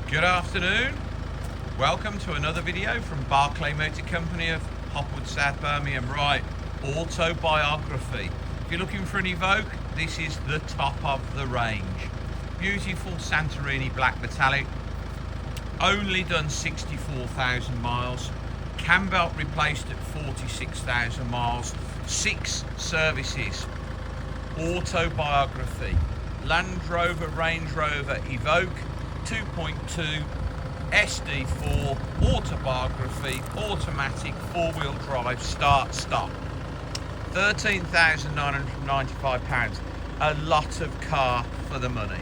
Good afternoon. Welcome to another video from Barclay Motor Company of Hopwood, South Birmingham. Right, Autobiography. If you're looking for an Evoque, this is the top of the range. Beautiful Santorini black metallic. Only done 64,000 miles. Cam belt replaced at 46,000 miles. 6 services. Autobiography. Land Rover, Range Rover Evoque 2.2 SD4 Autobiography automatic 4-wheel drive start-stop. £13,995. A lot of car for the money.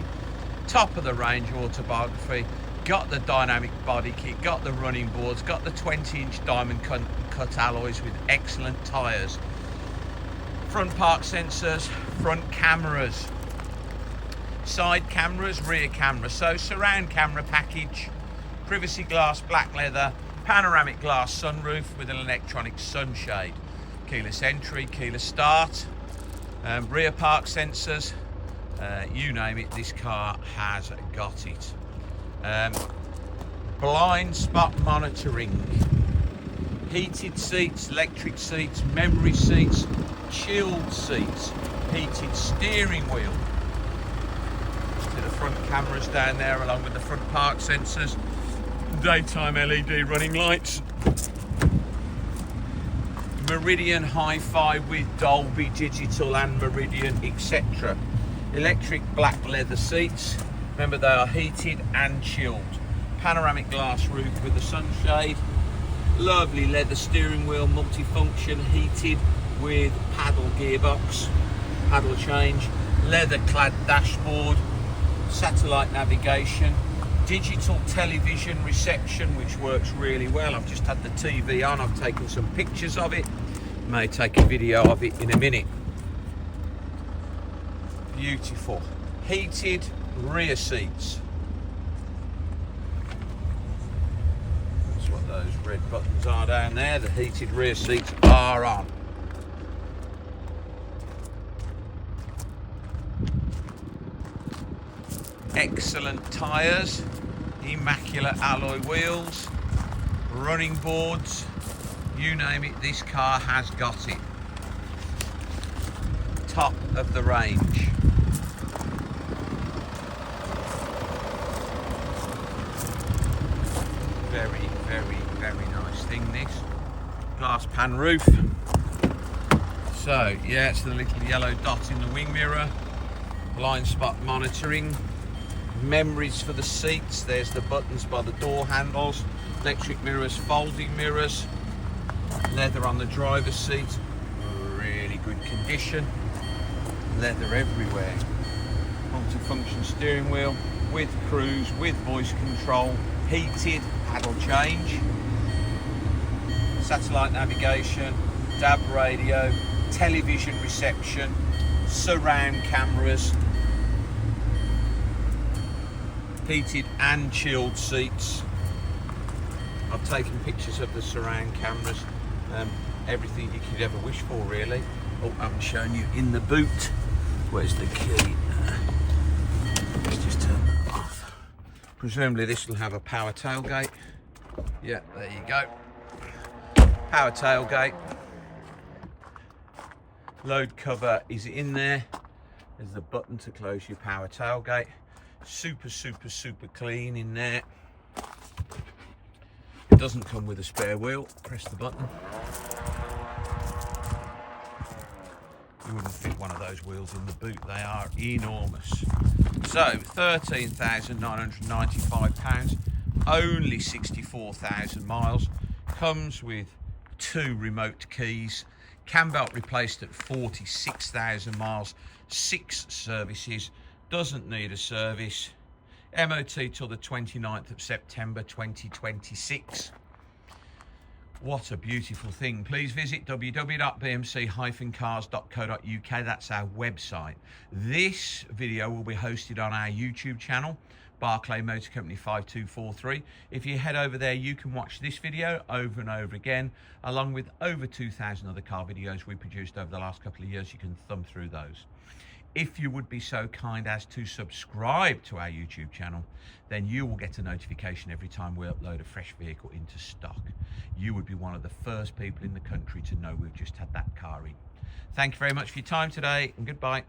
Top of the range Autobiography. Got the dynamic body kit, got the running boards, got the 20-inch diamond cut alloys with excellent tyres. Front park sensors, front cameras, side cameras, rear cameras. So surround camera package, privacy glass, black leather, panoramic glass sunroof with an electronic sunshade, keyless entry, keyless start, rear park sensors, you name it, this car has got it. Blind spot monitoring, heated seats, electric seats, memory seats, chilled seats, heated steering wheel. To the front cameras down there along with the front park sensors, daytime LED running lights, Meridian Hi-Fi with Dolby Digital and Meridian etc. Electric black leather seats, remember they are heated and chilled. Panoramic glass roof with a sunshade, lovely leather steering wheel, multifunction, heated with paddle gearbox, paddle change, leather clad dashboard, satellite navigation, digital television reception which works really well. I've just had the TV on, I've taken some pictures of it, may take a video of it in a minute. Beautiful. Heated rear seats. That's what those red buttons are down there, the heated rear seats are on. Excellent tyres, immaculate alloy wheels, running boards, you name it, this car has got it. Top of the range. Very, very, very nice thing this. Glass pan roof. So, yeah, it's the little yellow dot in the wing mirror. Blind spot monitoring. Memories for the seats, there's the buttons by the door handles, electric mirrors, folding mirrors, leather on the driver's seat, really good condition, leather everywhere, multifunction steering wheel with cruise, with voice control, heated, paddle change, satellite navigation, DAB radio, television reception, surround cameras, heated and chilled seats. I've taken pictures of the surround cameras, everything you could ever wish for really. Oh, I haven't shown you in the boot. Where's the key? Let's just turn that off. Presumably this will have a power tailgate. Yeah, there you go. Power tailgate. Load cover is in there. There's the button to close your power tailgate. Super, super, super clean in there. It doesn't come with a spare wheel. Press the button. You wouldn't fit one of those wheels in the boot. They are enormous. So, £13,995. Only 64,000 miles. Comes with 2 remote keys. Cam belt replaced at 46,000 miles. 6 services. Doesn't need a service. MOT till the 29th of September 2026. What a beautiful thing. Please visit www.bmc-cars.co.uk. That's our website. This video will be hosted on our YouTube channel, Barclay Motor Company 5243. If you head over there, you can watch this video over and over again, along with over 2,000 other car videos we produced over the last couple of years. You can thumb through those. If you would be so kind as to subscribe to our YouTube channel, then you will get a notification every time we upload a fresh vehicle into stock. You would be one of the first people in the country to know we've just had that car in. Thank you very much for your time today, and goodbye.